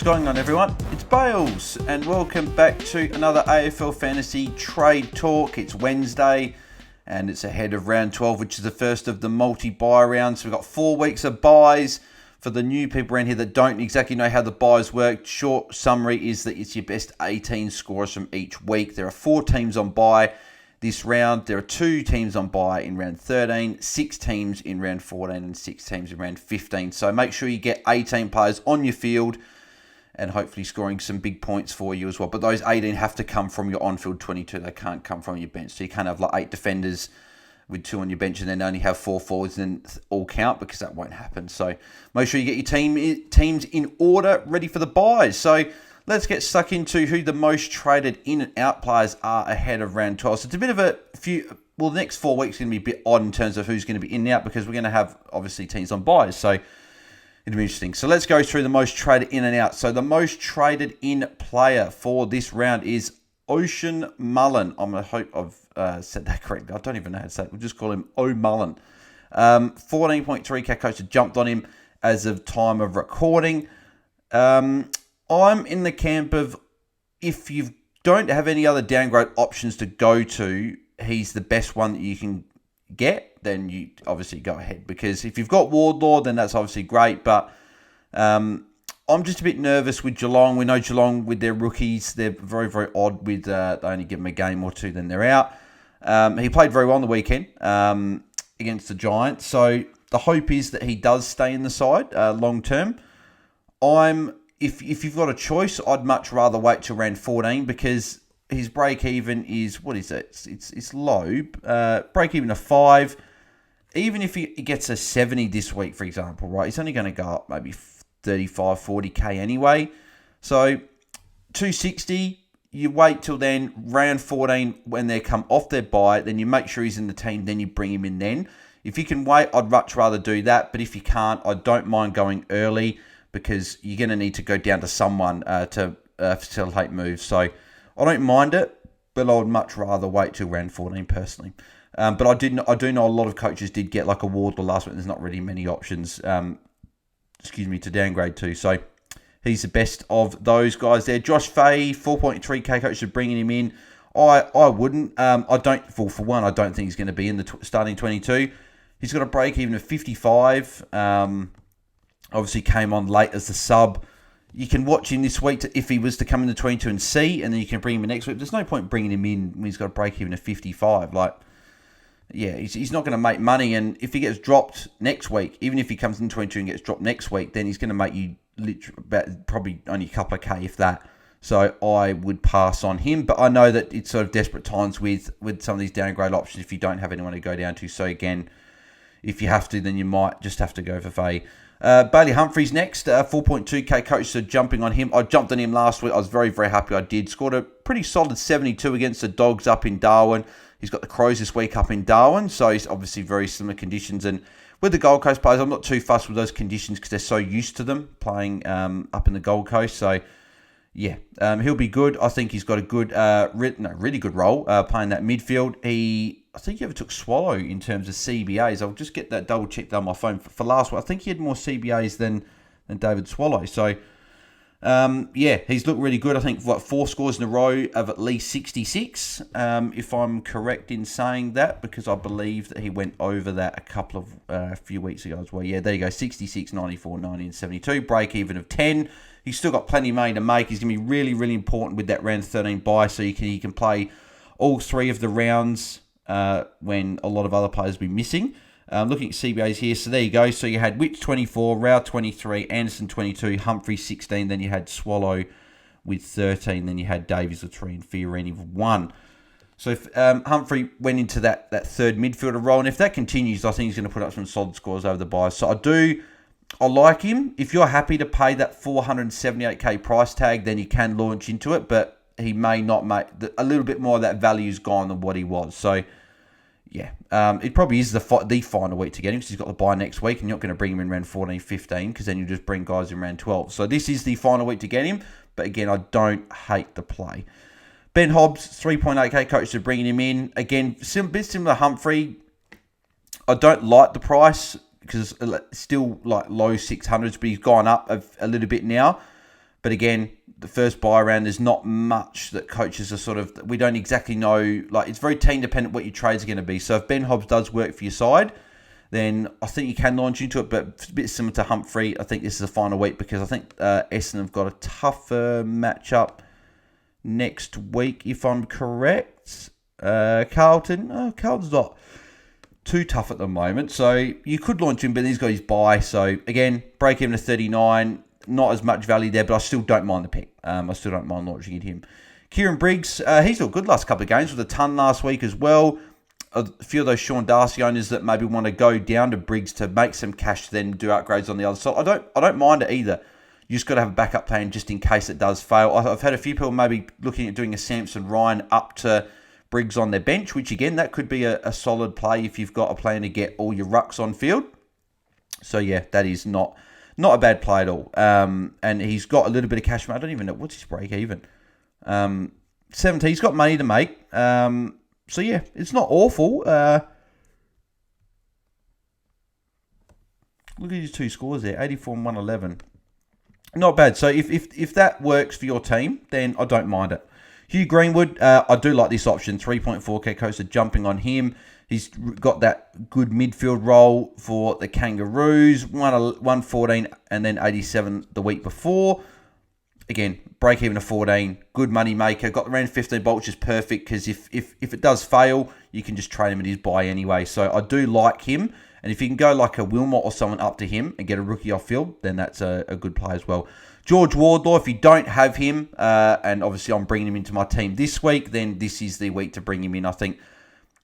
going on, everyone? It's Bales, and welcome back to another AFL Fantasy Trade Talk. It's Wednesday, and it's ahead of round 12, which is the first of the multi-buy rounds. So we've got 4 weeks of buys. For the new people around here that don't exactly know how the buys work, short summary is that it's your best 18 scorers from each week. There are 4 teams on buy this round. There are 2 teams on buy in round 13, 6 teams in round 14, and 6 teams in round 15. So make sure you get 18 players on your field and hopefully scoring some big points for you as well. But those 18 have to come from your on-field 22. They can't come from your bench. So you can't have like 8 defenders with 2 on your bench and then only have 4 forwards and then all count, because that won't happen. So make sure you get your teams in order, ready for the buys. So let's get stuck into who the most traded in and out players are ahead of round 12. So it's a bit of a few, well, the next 4 weeks are going to be a bit odd in terms of who's going to be in and out, because we're going to have, obviously, teams on buys. So it'll be interesting. So let's go through the most traded in and out. So the most traded in player for this round is Ocean Mullen. I hope I've said that correctly. I don't even know how to say it. We'll just call him O'Mullen. 14.3k coach had jumped on him as of time of recording. I'm in the camp of, if you don't have any other downgrade options to go to, he's the best one that you can get, then you obviously go ahead. Because if you've got Wardlaw, then that's obviously great. But I'm just a bit nervous with Geelong. We know Geelong with their rookies, they're very, very odd with they only give them a game or 2, then they're out. He played very well on the weekend against the Giants. So the hope is that he does stay in the side long term. If you've got a choice, I'd much rather wait till round 14, because his break even is, what is it? It's low. Break even of 5. Even if he gets a 70 this week, for example, right? He's only going to go up maybe 35, 40k anyway. So 260, you wait till then, round 14, when they come off their bye, then you make sure he's in the team, then you bring him in then. If you can wait, I'd much rather do that. But if you can't, I don't mind going early, because you're going to need to go down to someone to facilitate moves. So I don't mind it, but I would much rather wait till round 14 personally. But I do know a lot of coaches did get like a Wardlaw last week. There's not really many options to downgrade to. So he's the best of those guys there. Josh Fahey, 4.3k coach, are bringing him in. I wouldn't. I don't. For one, I don't think he's going to be in the starting 22. He's got a break even of 55. Obviously came on late as the sub. You can watch him this week if he was to come in the 22 and see, and then you can bring him in next week. There's no point bringing him in when he's got a break even of 55. He's not going to make money, and if he gets dropped next week, even if he comes in 22 and gets dropped next week, then he's going to make you probably only a couple of K, if that. So I would pass on him, but I know that it's sort of desperate times with some of these downgrade options if you don't have anyone to go down to. So again, if you have to, then you might just have to go for Faye. Bailey Humphries next, 4.2k coach, so jumping on him. I jumped on him last week. I was very, very happy I did. Scored a pretty solid 72 against the Dogs up in Darwin. He's got the Crows this week up in Darwin, so he's obviously very similar conditions. And with the Gold Coast players, I'm not too fussed with those conditions because they're so used to them playing up in the Gold Coast. So, yeah, he'll be good. I think he's got a good, really good role playing that midfield. I think he ever took Swallow in terms of CBAs. I'll just get that double checked on my phone for last week. I think he had more CBAs than David Swallow. So, he's looked really good. I think 4 scores in a row of at least 66, if I'm correct in saying that, because I believe that he went over that a few weeks ago as well. Yeah, there you go, 66, 94, 90, and 72. Break even of 10. He's still got plenty of money to make. He's going to be really, really important with that round 13 bye, so he can play all 3 of the rounds when a lot of other players will be missing. Looking at CBAs here, so there you go. So you had Witch 24, Rao 23, Anderson 22, Humphrey 16, then you had Swallow with 13, then you had Davies with 3, and Fiorini with 1. So if Humphrey went into that third midfielder role, and if that continues, I think he's going to put up some solid scores over the bye. So I like him. If you're happy to pay that 478k price tag, then you can launch into it, but he may not make a little bit more of that value's gone than what he was. So yeah, it probably is the final week to get him, because he's got the bye next week, and you're not going to bring him in round 14, 15, because then you just bring guys in round 12. So this is the final week to get him, but again, I don't hate the play. Ben Hobbs, 3.8k coach, to bringing him in. Again, a bit similar to Humphrey. I don't like the price, because it's still like low 600s, but he's gone up a little bit now. But again, the first buy round, there's not much that coaches are sort of, we don't exactly know, like it's very team dependent what your trades are going to be. So if Ben Hobbs does work for your side, then I think you can launch into it, but it's a bit similar to Humphrey. I think this is the final week because I think Essendon have got a tougher matchup next week, if I'm correct. Carlton's not too tough at the moment, so you could launch him, but he's got his buy. So again, break him to 39. Not as much value there, but I still don't mind the pick. I still don't mind launching into him. Kieran Briggs, he's looked good last couple of games with a ton last week as well. A few of those Sean Darcy owners that maybe want to go down to Briggs to make some cash, then do upgrades on the other side. I don't mind it either. You just got to have a backup plan just in case it does fail. I've had a few people maybe looking at doing a Samson Ryan up to Briggs on their bench, which again, that could be a solid play if you've got a plan to get all your rucks on field. So yeah, that is not a bad play at all. And he's got a little bit of cash. I don't even know. What's his break even? 17. He's got money to make. So yeah, it's not awful. Look at his two scores there. 84 and 111. Not bad. So if that works for your team, then I don't mind it. Hugh Greenwood, I do like this option. 3.4k coaster jumping on him. He's got that good midfield role for the Kangaroos. 114 and then 87 the week before. Again, break even to 14. Good money maker. Got around 15 bolts, which is perfect because if it does fail, you can just trade him at his buy anyway. So I do like him. And if you can go like a Wilmot or someone up to him and get a rookie off field, then that's a good play as well. George Wardlaw, if you don't have him, and obviously I'm bringing him into my team this week, then this is the week to bring him in. I think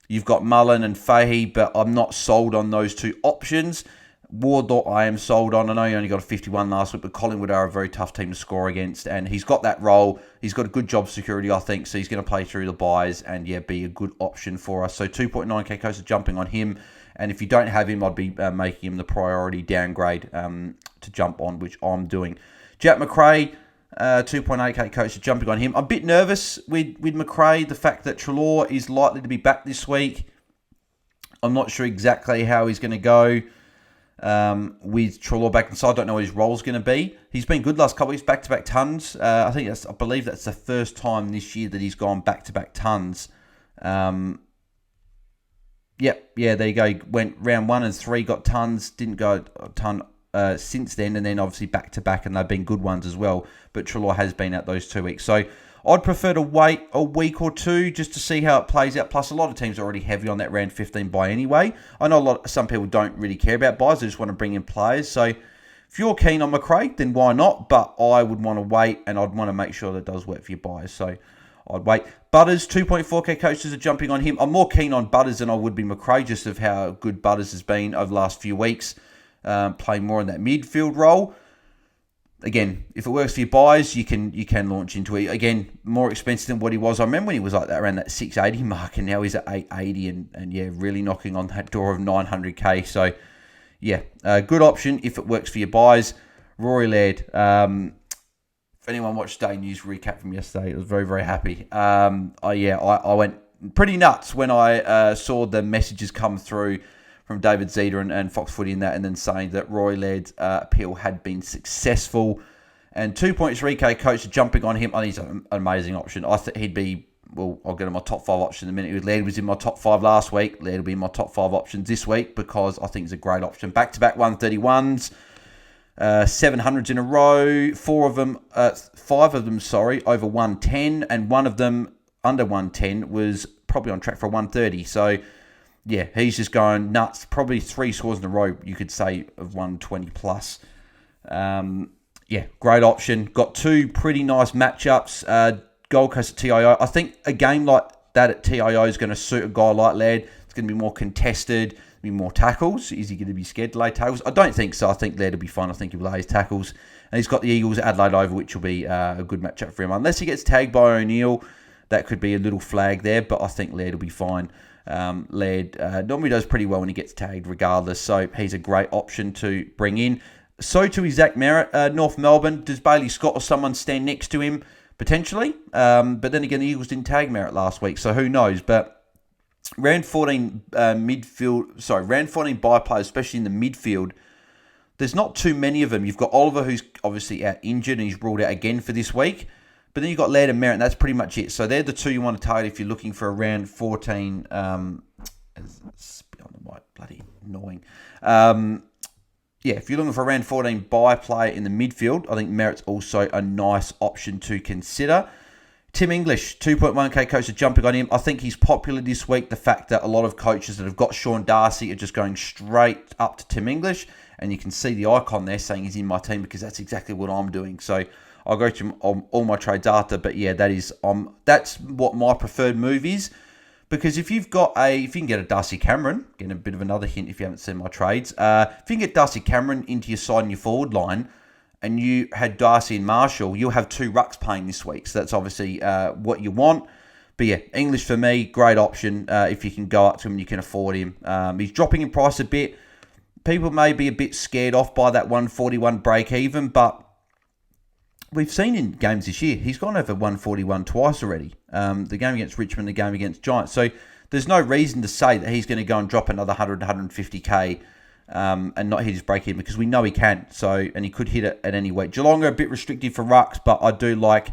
you've got Mullen and Fahey, but I'm not sold on those two options. Wardlaw, I am sold on. I know he only got a 51 last week, but Collingwood are a very tough team to score against, and he's got that role. He's got a good job security, I think, so he's going to play through the buys and, yeah, be a good option for us. So 2.9k coaster jumping on him, and if you don't have him, I'd be making him the priority downgrade to jump on, which I'm doing. Jack McRae, 2.8k coaster jumping on him. I'm a bit nervous with McRae, the fact that Treloar is likely to be back this week. I'm not sure exactly how he's going to go. With Treloar back inside, I don't know what his role's going to be. He's been good last couple of weeks, back-to-back tons. I believe that's the first time this year that he's gone back-to-back tons. There you go. He went round 1 and 3, got tons, didn't go a ton since then, and then obviously back-to-back, and they've been good ones as well. But Treloar has been out those 2 weeks. So I'd prefer to wait a week or two just to see how it plays out. Plus, a lot of teams are already heavy on that round 15 buy anyway. I know some people don't really care about buys. They just want to bring in players. So if you're keen on McRae, then why not? But I would want to wait, and I'd want to make sure that it does work for your buys. So I'd wait. Butters, 2.4k coaches are jumping on him. I'm more keen on Butters than I would be McRae, just of how good Butters has been over the last few weeks, playing more in that midfield role. Again, if it works for your buys, you can launch into it. Again, more expensive than what he was. I remember when he was like that around that 680 mark, and now he's at 880, and yeah, really knocking on that door of 900k. So yeah, good option if it works for your buys. Rory Laird. If anyone watched Day News recap from yesterday, I was very, very happy. I went pretty nuts when I saw the messages come through from David Zeta and Fox Footy in that, and then saying that Roy Laird's appeal had been successful. And 2.3k coach jumping on him. I think he's an amazing option. I think he'd be, I'll get him my top 5 option in a minute. Laird was in my top 5 last week. Laird will be in my top 5 options this week because I think he's a great option. Back-to-back 131s, 700s in a row, 5 of them, over 110, and one of them under 110 was probably on track for 130. So yeah, he's just going nuts. Probably 3 scores in a row, you could say, of 120 plus. Great option. Got 2 pretty nice matchups. Gold Coast at TIO. I think a game like that at TIO is going to suit a guy like Laird. It's going to be more contested, be more tackles. Is he going to be scared to lay tackles? I don't think so. I think Laird will be fine. I think he'll lay his tackles. And he's got the Eagles at Adelaide over, which will be a good matchup for him. Unless he gets tagged by O'Neill, that could be a little flag there, but I think Laird will be fine. Laird normally does pretty well when he gets tagged regardless, so he's a great option to bring in. So too is Zach Merritt, North Melbourne. Does Bailey Scott or someone stand next to him? Potentially. But then again, the Eagles didn't tag Merritt last week, so who knows. But round 14 round 14 bye players, especially in the midfield, there's not too many of them. You've got Oliver, who's obviously out injured and he's ruled out again for this week. But then you've got Laird and Merritt, and that's pretty much it. So they're the two you want to target if you're looking for around 14. Bloody annoying. If you're looking for around 14 buy player in the midfield, I think Merritt's also a nice option to consider. Tim English, 2.1k coach are jumping on him. I think he's popular this week. The fact that a lot of coaches that have got Sean Darcy are just going straight up to Tim English. And you can see the icon there saying he's in my team because that's exactly what I'm doing. So I'll go to him on all my trades after. But yeah, that's what my preferred move is. Because if you can get a Darcy Cameron, getting a bit of another hint if you haven't seen my trades. If you can get Darcy Cameron into your side and your forward line, and you had Darcy and Marshall, you'll have 2 rucks playing this week. So that's obviously what you want. But yeah, English for me, great option if you can go up to him and you can afford him. He's dropping in price a bit. People may be a bit scared off by that 141 break even, but we've seen in games this year, he's gone over 141 twice already. The game against Richmond, the game against Giants. So there's no reason to say that he's going to go and drop another 100, 150k and not hit his break even because we know he can. And he could hit it at any weight. Geelong are a bit restrictive for rucks, but I do like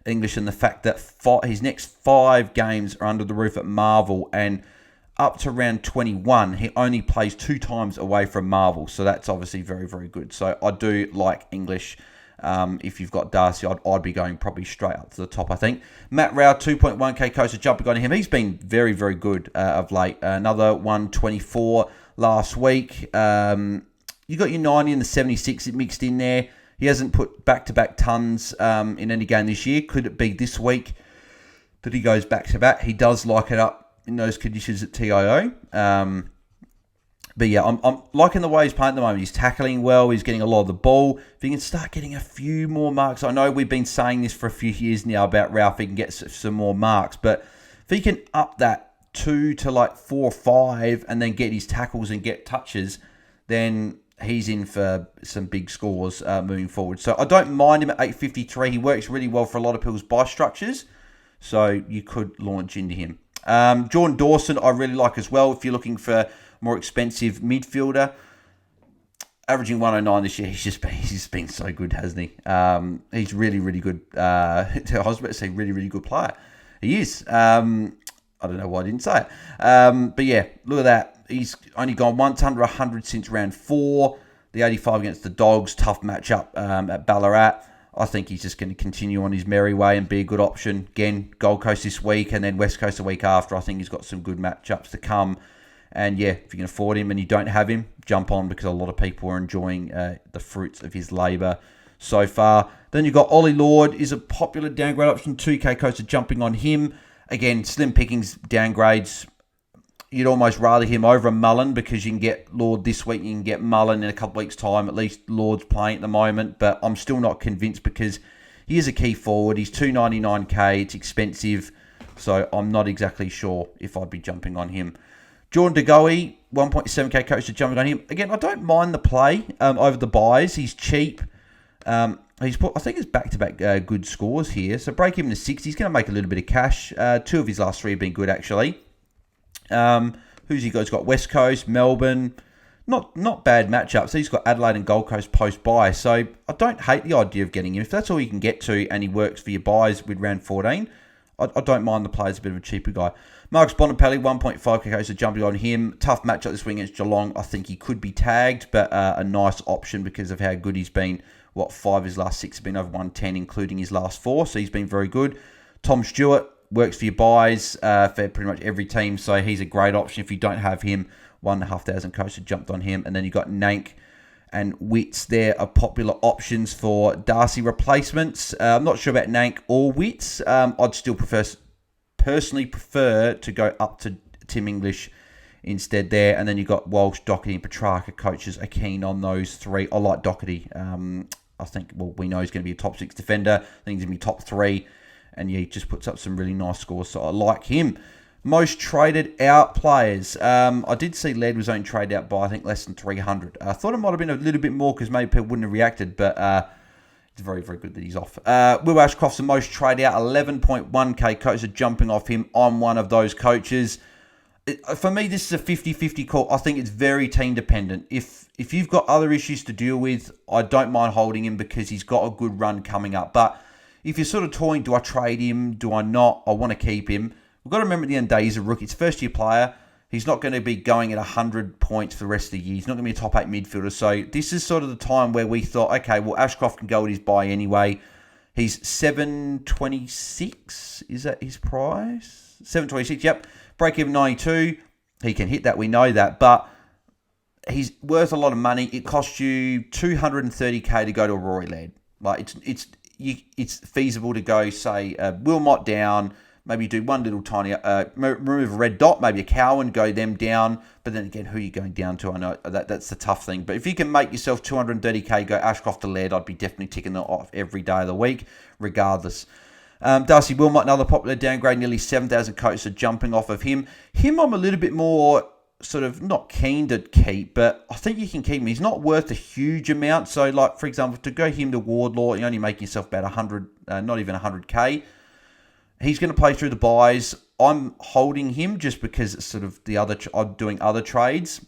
English and the fact that his next 5 games are under the roof at Marvel, and up to round 21, he only plays 2 times away from Marvel. So that's obviously very, very good. So I do like English. If you've got Darcy, I'd be going probably straight up to the top, I think. Matt Rao, 2.1k coach are jumping on him. He's been very, very good of late. Another 124 last week. You got your 90 and the 76 it mixed in there. He hasn't put back-to-back tons in any game this year. Could it be this week that he goes back-to-back? He does like it up in those conditions at TIO. But yeah, I'm liking the way he's playing at the moment. He's tackling well. He's getting a lot of the ball. If he can start getting a few more marks. I know we've been saying this for a few years now about Ralph. He can get some more marks. But if he can up that 2 to like 4 or 5 and then get his tackles and get touches, then he's in for some big scores moving forward. So I don't mind him at 853. He works really well for a lot of people's buy structures. So you could launch into him. Jordan Dawson, I really like as well. If you're looking for more expensive midfielder, averaging 109 this year, he's just been so good, hasn't he? He's really, really good. I was about to say really, really good player. He is. I don't know why I didn't say it. But yeah, look at that. He's only gone once under 100 since round 4. The 85 against the Dogs, tough matchup at Ballarat. I think he's just going to continue on his merry way and be a good option. Again, Gold Coast this week and then West Coast the week after. I think he's got some good matchups to come. And yeah, if you can afford him and you don't have him, jump on because a lot of people are enjoying the fruits of his labour so far. Then you've got Ollie Lord, is a popular downgrade option. 2k coach are jumping on him. Again, slim pickings downgrades. You'd almost rather him over a Mullen because you can get Lord this week, you can get Mullen in a couple of weeks' time. At least Lord's playing at the moment, but I'm still not convinced because he is a key forward. He's 299k, it's expensive, so I'm not exactly sure if I'd be jumping on him. Jordan DeGoey, 1.7k coach are jumping on him. Again, I don't mind the play over the buys. He's cheap. He's put, I think it's back-to-back good scores here. So break him to 6. He's going to make a little bit of cash. 2 of his last 3 have been good, actually. Who's he got? He's got West Coast, Melbourne. Not bad matchups. He's got Adelaide and Gold Coast post-buy. So I don't hate the idea of getting him. If that's all you can get to and he works for your buys with round 14, I don't mind the play as a bit of a cheaper guy. Marcus Bontempelli, 1.5k coach are jumping on him. Tough matchup this week against Geelong. I think he could be tagged, but a nice option because of how good he's been. 5 of his last 6 have been over 110, including his last 4. So he's been very good. Tom Stewart works for your buys for pretty much every team. So he's a great option. If you don't have him, 1,500 coach have jumped on him. And then you got Nank and Witts. There are popular options for Darcy replacements. I'm not sure about Nank or Witts. I'd still personally prefer to go up to Tim English instead there. And then you've got Walsh, Doherty and Petrarca. Coaches are keen on those 3. I like Doherty. I think, we know he's going to be a top 6 defender. I think he's going to be top 3. And yeah, he just puts up some really nice scores. So I like him. Most traded out players. I did see Laird was only traded out by, I think, less than 300. I thought it might have been a little bit more because maybe people wouldn't have reacted. But it's very, very good that he's off. Will Ashcroft's the most traded out. 11.1k coaches are jumping off him. I'm one of those coaches. For me, this is a 50-50 call. I think it's very team dependent. If you've got other issues to deal with, I don't mind holding him because he's got a good run coming up. But if you're sort of toying, do I trade him? Do I not? I want to keep him. We've got to remember at the end of the day, he's a rookie. He's a first-year player. He's not going to be going at 100 points for the rest of the year. He's not going to be a top 8 midfielder. So this is sort of the time where we thought, okay, well, Ashcroft can go at his buy anyway. He's 726. Is that his price? 726, yep. Break even 92. He can hit that, we know that. But he's worth a lot of money. It costs you 230k to go to a Rory Laird. Like it's feasible to go, say, Wilmot down. Maybe do one little tiny, remove a red dot, maybe a Cowan, go them down. But then again, who are you going down to? I know that's the tough thing. But if you can make yourself 230k, go Ashcroft to Laird, I'd be definitely ticking that off every day of the week, regardless. Darcy Wilmot, another popular downgrade, nearly 7,000 coats are jumping off of him. I'm a little bit more sort of not keen to keep, but I think you can keep him. He's not worth a huge amount. So, like, for example, to go him to Wardlaw, you only make yourself about 100, not even 100k. He's going to play through the buys. I'm holding him just because it's sort of I'm doing other trades.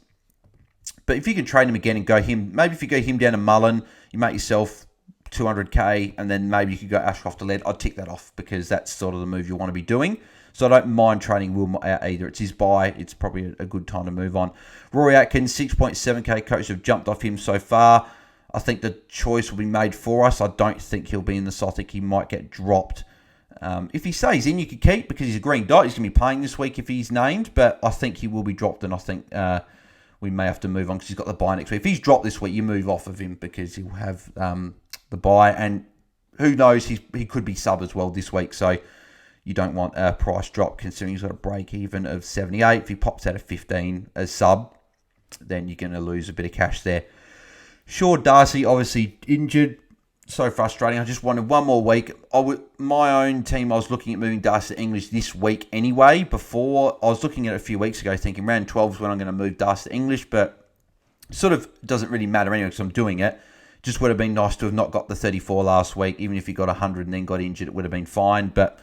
But if you can trade him again and go him, maybe if you go him down to Mullen, you make yourself 200k, and then maybe you could go Ashcroft to Laird. I'd tick that off because that's sort of the move you want to be doing. So I don't mind trading Wilmot out either. It's his buy. It's probably a good time to move on. Rory Atkins, 6.7k coach have jumped off him so far. I think the choice will be made for us. I don't think he'll be in the side. I think he might get dropped. If he stays in, you could keep because he's a green dot. He's going to be playing this week if he's named, but I think he will be dropped, and I think we may have to move on because he's got the bye next week. If he's dropped this week, you move off of him because he'll have the bye, and who knows, he could be sub as well this week, so you don't want a price drop considering he's got a break even of 78. If he pops out of 15 as sub, then you're going to lose a bit of cash there. Sure, Darcy obviously injured. So frustrating. I just wanted one more week. My own team, I was looking at moving Darcy to English this week anyway. Before, I was looking at it a few weeks ago thinking round 12 is when I'm going to move Darcy to English, but sort of doesn't really matter anyway because I'm doing it. Just would have been nice to have not got the 34 last week. Even if he got 100 and then got injured, it would have been fine. But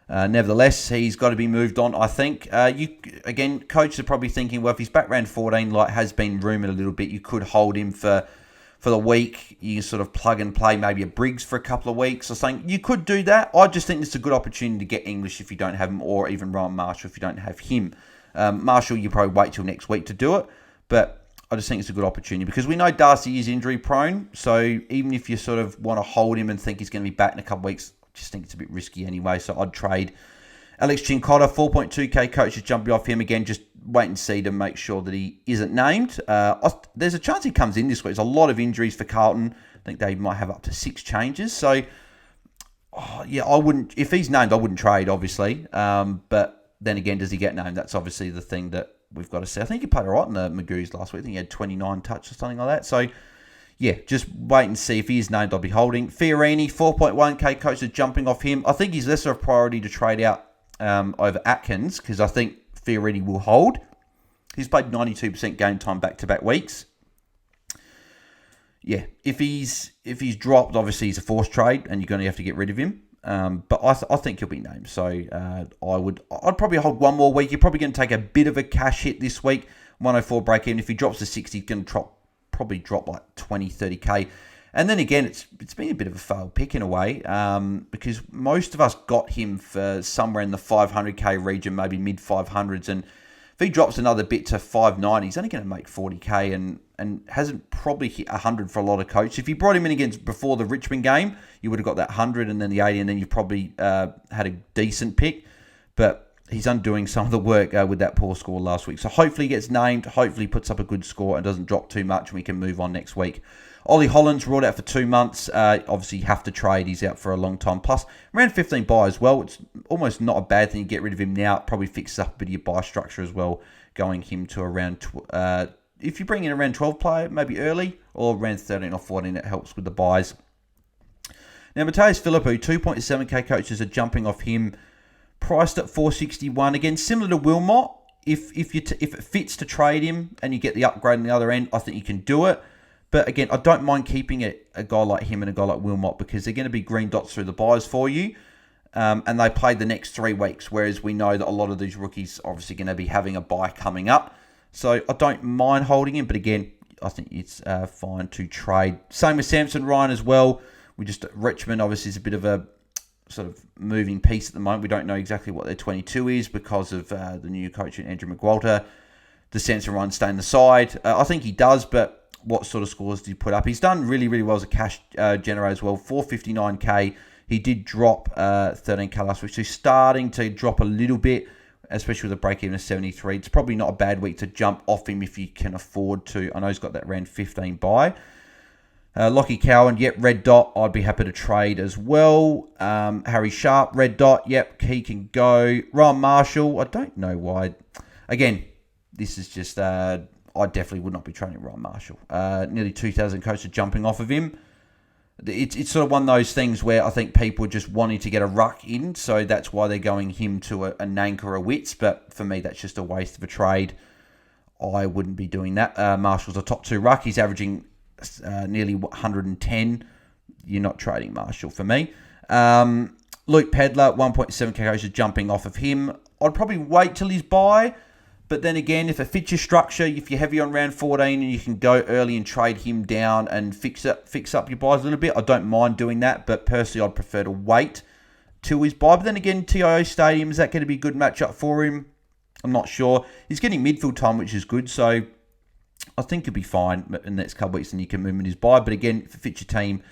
nevertheless, he's got to be moved on, I think. Coaches are probably thinking, well, if he's back round 14, like has been rumoured a little bit, you could hold him for the week. You can sort of plug and play maybe a Briggs for a couple of weeks or something. You could do that. I just think it's a good opportunity to get English if you don't have him, or even Ryan Marshall if you don't have him. Marshall, you probably wait till next week to do it, but I just think it's a good opportunity because we know Darcy is injury prone, so even if you sort of want to hold him and think he's going to be back in a couple of weeks, I just think it's a bit risky anyway, so I'd trade Alex Chincotta, 4.2k coach is jumping off him again. Just wait and see to make sure that he isn't named. There's a chance he comes in this week. There's a lot of injuries for Carlton. I think they might have up to 6 changes. So, I wouldn't. If he's named, I wouldn't trade, obviously. But then again, does he get named? That's obviously the thing that we've got to see. I think he played all right in the Magoos last week. I think he had 29 touches or something like that. So, yeah, just wait and see. If he is named, I'll be holding. Fiorini, 4.1k coach is jumping off him. I think he's lesser of priority to trade out over Atkins because I think Fiorini will hold. He's played 92% game time back-to-back weeks. Yeah, if he's dropped, obviously he's a forced trade and you're going to have to get rid of him. But I think he'll be named. So I'd probably hold one more week. You're probably going to take a bit of a cash hit this week. 104 break even. If he drops to 60, he's going to probably drop like 20, 30k. And then again, it's been a bit of a failed pick in a way because most of us got him for somewhere in the 500k region, maybe mid 500s. And if he drops another bit to 590, he's only going to make 40k and hasn't probably hit 100 for a lot of coaches. If you brought him in against before the Richmond game, you would have got that 100 and then the 80, and then you probably had a decent pick. But he's undoing some of the work with that poor score last week. So hopefully he gets named, hopefully puts up a good score and doesn't drop too much, and we can move on next week. Ollie Holland's ruled out for 2 months. Obviously, you have to trade. He's out for a long time. Plus, around 15 buy as well. It's almost not a bad thing to get rid of him now. It probably fixes up a bit of your buy structure as well, going him to around... if you bring in around 12 player, maybe early, or around 13 or 14, it helps with the buys. Now, Mateus Philippou, 2.7k coaches are jumping off him. Priced at 461. Again, similar to Wilmot. If it fits to trade him and you get the upgrade on the other end, I think you can do it. But again, I don't mind keeping a guy like him and a guy like Wilmot because they're going to be green dots through the buys for you. and they play the next 3 weeks, whereas we know that a lot of these rookies are obviously going to be having a bye coming up. So I don't mind holding him, but again, I think it's fine to trade. Same with Samson Ryan as well. Richmond obviously is a bit of a sort of moving piece at the moment. We don't know exactly what their 22 is because of the new coach, Andrew McWalter. Does Samson Ryan stay in the side? I think he does, but what sort of scores did he put up? He's done really, really well as a cash generator as well. 459k. He did drop 13k last week, so he's starting to drop a little bit, especially with a break-even of 73. It's probably not a bad week to jump off him if you can afford to. I know he's got that round 15 bye. Lockie Cowan, yep, red dot. I'd be happy to trade as well. Harry Sharp, red dot. Yep, he can go. Ryan Marshall, I don't know why. Again, this is just, I definitely would not be trading Ryan Marshall. Nearly 2,000 coaches jumping off of him. It's sort of one of those things where I think people are just wanting to get a ruck in, so that's why they're going him to a Nank or a Wits. But for me, that's just a waste of a trade. I wouldn't be doing that. Marshall's a top 2 ruck. He's averaging nearly 110. You're not trading Marshall for me. Luke Pedler, 1.7k coaches jumping off of him. I'd probably wait till he's bye. But then again, if it fits your structure, if you're heavy on round 14 and you can go early and trade him down and fix up your buys a little bit, I don't mind doing that. But personally, I'd prefer to wait till his bye. But then again, TIO Stadium, is that going to be a good matchup for him? I'm not sure. He's getting midfield time, which is good. So I think he'll be fine in the next couple of weeks and you can move him in his bye. But again, if it fits your team,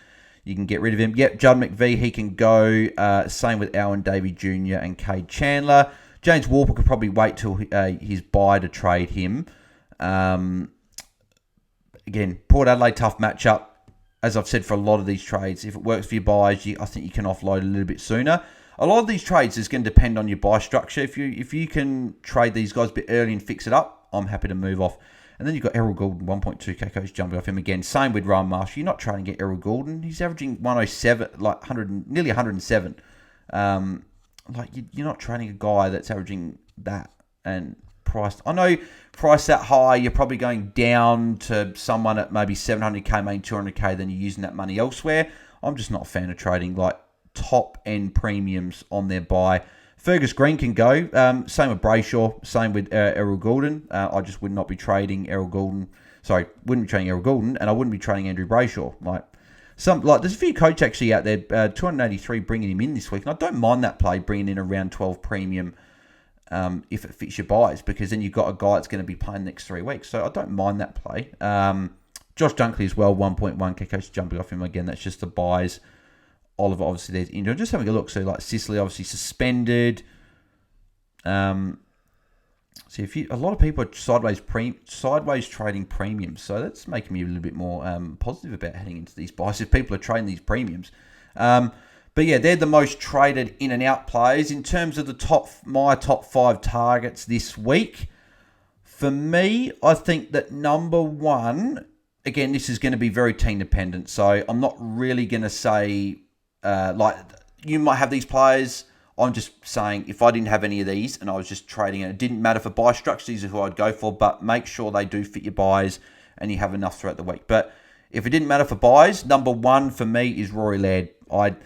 you can get rid of him. Yep, Judd McVie, he can go. Same with Owen Davey Jr. and Cade Chandler. James Walker could probably wait till his bye to trade him. Again, Port Adelaide, tough matchup. As I've said for a lot of these trades, if it works for your buys, I think you can offload a little bit sooner. A lot of these trades is going to depend on your buy structure. If you can trade these guys a bit early and fix it up, I'm happy to move off. And then you've got Errol Goulden, 1.2k coach jumping off him again. Same with Ryan Marshall. You're not trying to get Errol Goulden. He's averaging 107, like 100, nearly 107. You're not trading a guy that's averaging that and priced. I know priced that high, you're probably going down to someone at maybe 700k, maybe 200k, then you're using that money elsewhere. I'm just not a fan of trading like top end premiums on their buy. Fergus Green can go. Same with Brayshaw. Same with Errol Goulden. I just would not be trading Errol Goulden. Sorry, wouldn't be trading Errol Goulden, and I wouldn't be trading Andrew Brayshaw. There's a few coach actually out there. 283 bringing him in this week, and I don't mind that play bringing in around 12 premium if it fits your buys, because then you've got a guy that's going to be playing the next 3 weeks. So I don't mind that play. Josh Dunkley as well, 1.1k coach jumping off him again. That's just the buys. Oliver, obviously, there's injured. Just having a look. So, like, Sicily, obviously, suspended. A lot of people are sideways trading premiums. So, that's making me a little bit more positive about heading into these buys if people are trading these premiums. But, yeah, they're the most traded in and out players. In terms of my top 5 targets this week, for me, I think that number 1, again, this is going to be very team dependent. So, I'm not really going to say... you might have these players. I'm just saying if I didn't have any of these and I was just trading and it didn't matter for buy structures, these are who I'd go for, but make sure they do fit your buys and you have enough throughout the week. But if it didn't matter for buys, number 1 for me is Rory Laird. I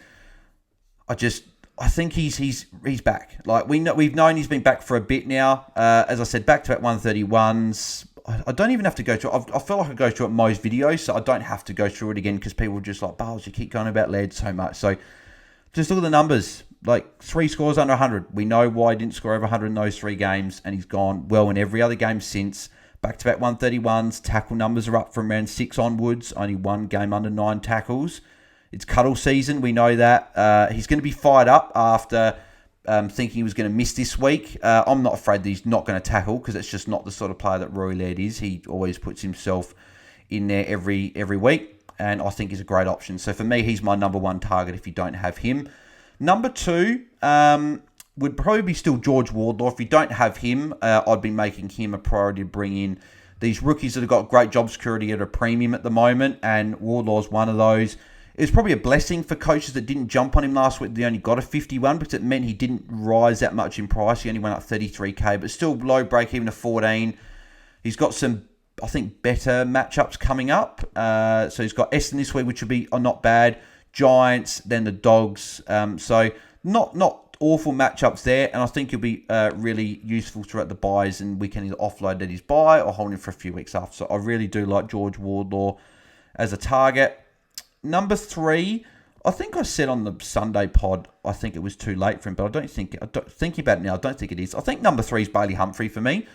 think he's back. Like we've known he's been back for a bit now. As I said, back to back 131s. I don't even have to go through it. I feel like I go through it most videos, so I don't have to go through it again because people are just like, Barles, you keep going about Laird so much. So just look at the numbers. Like 3 scores under 100. We know why he didn't score over 100 in those 3 games, and he's gone well in every other game since. Back-to-back 131s. Tackle numbers are up from around 6 onwards. Only 1 game under 9 tackles. It's cuddle season. We know that. He's going to be fired up after... thinking he was going to miss this week. I'm not afraid that he's not going to tackle because it's just not the sort of player that Rory Laird is. He always puts himself in there every week, and I think he's a great option. So for me, he's my number 1 target if you don't have him. Number 2 would probably be still George Wardlaw. If you don't have him, I'd be making him a priority to bring in these rookies that have got great job security at a premium at the moment, and Wardlaw's one of those. It was probably a blessing for coaches that didn't jump on him last week. They only got a 51 because it meant he didn't rise that much in price. He only went up 33k, but still low break even to 14. He's got some, I think, better matchups coming up. So he's got Essendon this week, which will be not bad. Giants, then the Dogs. So not awful matchups there, and I think he'll be really useful throughout the buys, and we can either offload at his buy or hold him for a few weeks after. So I really do like George Wardlaw as a target. Number 3, I think I said on the Sunday pod, I think it was too late for him, but thinking about it now, I don't think it is. I think number 3 is Bailey Humphrey for me.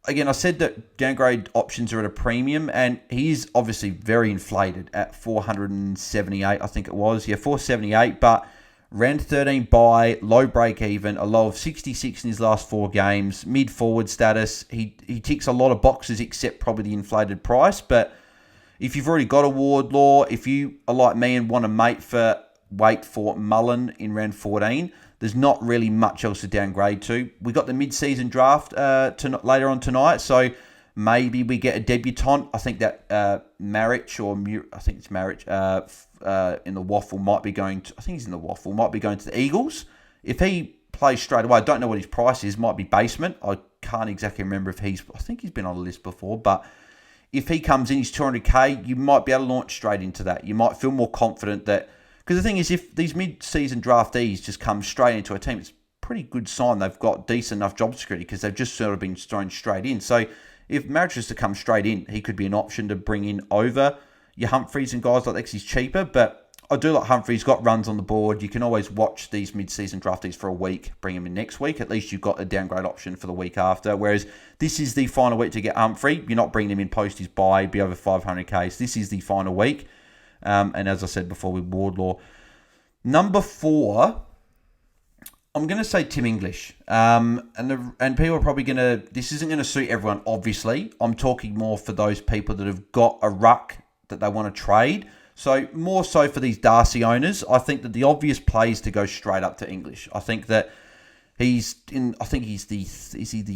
Again, I said that downgrade options are at a premium, and he is obviously very inflated at 478, I think it was. Yeah, 478, but round 13 bye, low break even, a low of 66 in his last 4 games, mid-forward status. He ticks a lot of boxes except probably the inflated price, but if you've already got a Wardlaw, if you are like me and want to wait for Mullen in round 14, there's not really much else to downgrade to. We got the mid-season draft later on tonight, so maybe we get a debutant. I think that Marich in the waffle might be going to. I think he's in the waffle. Might be going to the Eagles. If he plays straight away, I don't know what his price is. Might be basement. I can't exactly remember if he's. I think he's been on a list before, but if he comes in, he's 200k. You might be able to launch straight into that. You might feel more confident that. Because the thing is, if these mid-season draftees just come straight into a team, it's a pretty good sign they've got decent enough job security because they've just sort of been thrown straight in. So if Marich was to come straight in, he could be an option to bring in over your Humphreys and guys like that because he's cheaper. But I do like Humphreys, got runs on the board. You can always watch these mid-season draftees for a week, bring him in next week. At least you've got a downgrade option for the week after. Whereas this is the final week to get Humphrey. You're not bringing him in post his buy, be over 500k. So this is the final week. And as I said before with Wardlaw. Number 4, I'm going to say Tim English. And people are probably going to... This isn't going to suit everyone, obviously. I'm talking more for those people that have got a ruck that they want to trade. So more so for these Darcy owners, I think that the obvious play is to go straight up to English. I think that he's the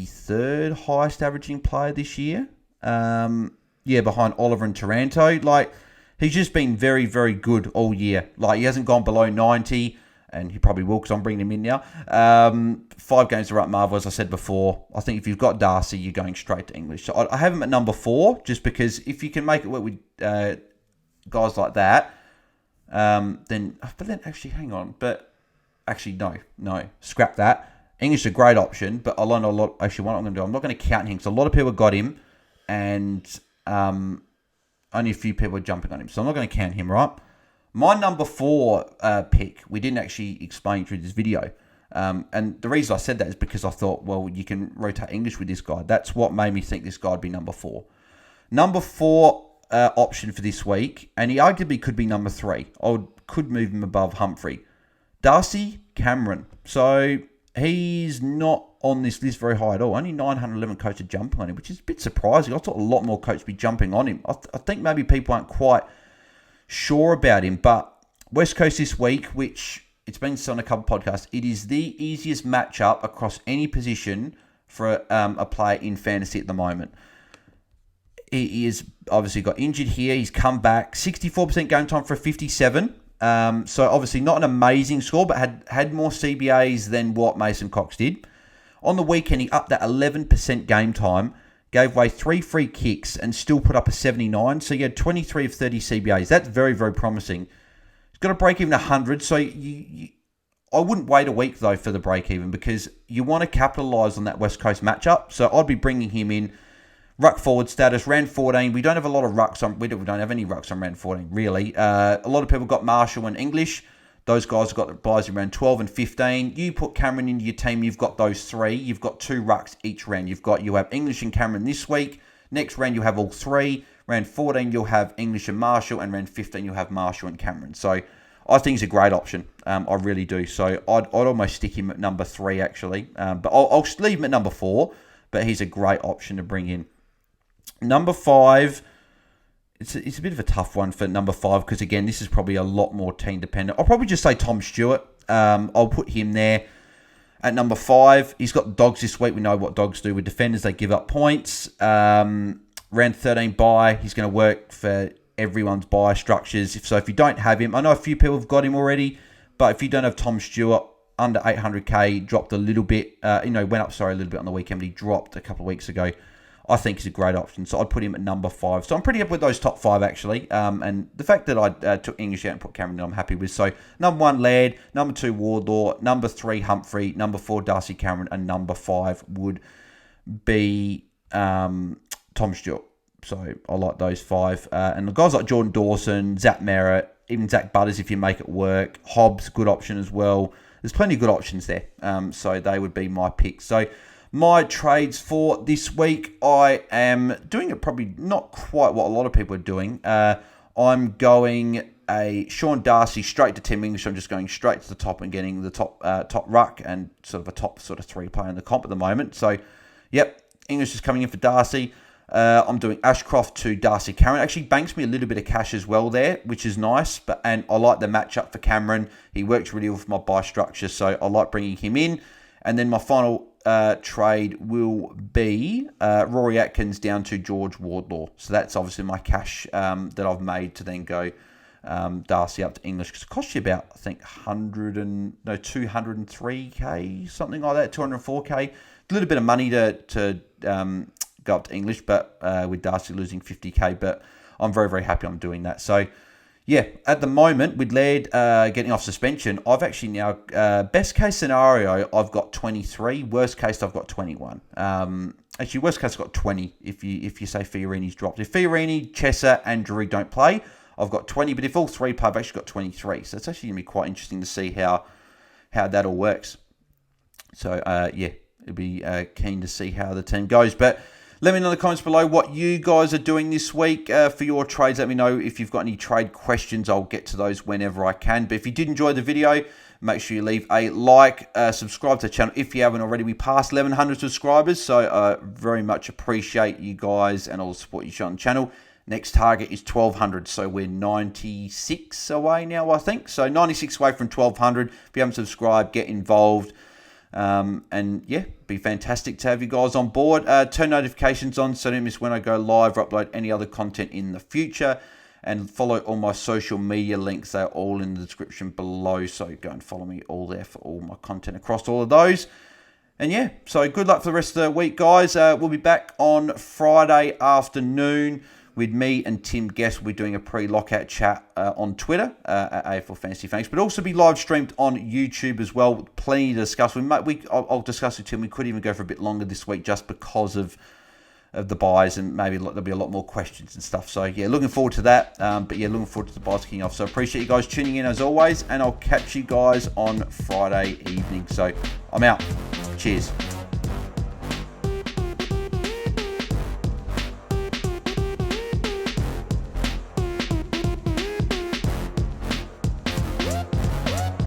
third highest averaging player this year. Behind Oliver and Taranto. Like, he's just been very, very good all year. Like, he hasn't gone below 90, and he probably will because I'm bringing him in now. 5 games are up Marvel, as I said before. I think if you've got Darcy, you're going straight to English. So I have him at number 4, just because if you can make it work with guys like that, then actually, hang on. But actually, no, scrap that. English is a great option, but I learned a lot. Actually, what I'm going to do, I'm not going to count him because a lot of people got him, and only a few people are jumping on him. So I'm not going to count him, right? My number 4 pick, we didn't actually explain through this video. And the reason I said that is because I thought, well, you can rotate English with this guy. That's what made me think this guy would be number 4. Number 4 option for this week, and he arguably could be number 3. Could move him above Humphrey. Darcy Cameron. So he's not on this list very high at all. Only 911 coaches are jumping on him, which is a bit surprising. I thought a lot more coaches would be jumping on him. I think maybe people aren't quite sure about him, but West Coast this week, which it's been said on a couple of podcasts, it is the easiest matchup across any position for a player in fantasy at the moment. He is obviously got injured here. He's come back. 64% game time for a 57. So obviously not an amazing score, but had more CBAs than what Mason Cox did. On the weekend, he upped that 11% game time, gave away 3 free kicks, and still put up a 79. So he had 23 of 30 CBAs. That's very, very promising. He's got a break even 100. So I wouldn't wait a week, though, for the break even because you want to capitalise on that West Coast matchup. So I'd be bringing him in. Ruck forward status, round 14. We don't have a lot of rucks on. We don't have any rucks on round 14, really. A lot of people got Marshall and English. Those guys have got the buys in round 12 and 15. You put Cameron into your team, you've got those 3. You've got 2 rucks each round. You have English and Cameron this week. Next round, you have all 3. Round 14, you'll have English and Marshall. And round 15, you'll have Marshall and Cameron. So I think he's a great option. I really do. So I'd almost stick him at number 3, actually. But I'll leave him at number 4. But he's a great option to bring in. Number 5, it's a bit of a tough one for number 5 because, again, this is probably a lot more team dependent. I'll probably just say Tom Stewart. I'll put him there at number 5. He's got dogs this week. We know what dogs do with defenders. They give up points. Round 13 bye. He's going to work for everyone's bye structures. So if you don't have him, I know a few people have got him already, but if you don't have Tom Stewart, under 800k, dropped a little bit. Went up, a little bit on the weekend, but he dropped a couple of weeks ago. I think is a great option. So I'd put him at number 5. So I'm pretty happy with those top 5, actually. And the fact that I took English out and put Cameron in, I'm happy with. So number 1, Laird. Number 2, Wardlaw. Number 3, Humphrey. Number 4, Darcy Cameron. And number 5 would be Tom Stewart. So I like those 5. And the guys like Jordan Dawson, Zach Merritt, even Zach Butters if you make it work. Hobbs, good option as well. There's plenty of good options there. So they would be my picks. So my trades for this week, I am doing it probably not quite what a lot of people are doing. I'm going a Sean Darcy straight to Tim English. I'm just going straight to the top and getting the top ruck and sort of a top sort of 3 player in the comp at the moment. So, yep, English is coming in for Darcy. I'm doing Ashcroft to Darcy Cameron. Actually banks me a little bit of cash as well there, which is nice. And I like the matchup for Cameron. He works really well with my buy structure, so I like bringing him in. And then my final trade will be Rory Atkins down to George Wardlaw. So that's obviously my cash that I've made to then go Darcy up to English, because it costs you about, I think, 203k, something like that, 204k. A little bit of money to go up to English, but with Darcy losing 50k, but I'm very, very happy I'm doing that. So yeah, at the moment, with Laird getting off suspension, I've actually now, best case scenario, I've got 23. Worst case, I've got 21. Actually, worst case, I've got 20 if you say Fiorini's dropped. If Fiorini, Chesser, and Drury don't play, I've got 20. But if all 3 play, I've actually got 23. So it's actually going to be quite interesting to see how that all works. So, yeah, it'll be keen to see how the team goes. But let me know in the comments below what you guys are doing this week for your trades. Let me know if you've got any trade questions. I'll get to those whenever I can. But if you did enjoy the video, make sure you leave a like, subscribe to the channel if you haven't already. We passed 1,100 subscribers, so very much appreciate you guys and all the support you show on the channel. Next target is 1,200, so we're 96 away now, I think. So 96 away from 1,200. If you haven't subscribed, get involved. And yeah, be fantastic to have you guys on board. Turn notifications on so don't miss when I go live or upload any other content in the future. And follow all my social media links. They're all in the description below. So go and follow me all there for all my content across all of those. And yeah, so good luck for the rest of the week, guys. We'll be back on Friday afternoon with me and Tim Guest. We're doing a pre-lockout chat on Twitter at AFL Fantasy Fangs, but also be live streamed on YouTube as well. Plenty to discuss. I'll discuss with Tim. We could even go for a bit longer this week just because of the buys, and maybe there'll be a lot more questions and stuff. So yeah, looking forward to that. But yeah, looking forward to the buys kicking off. So appreciate you guys tuning in as always, and I'll catch you guys on Friday evening. So I'm out. Cheers.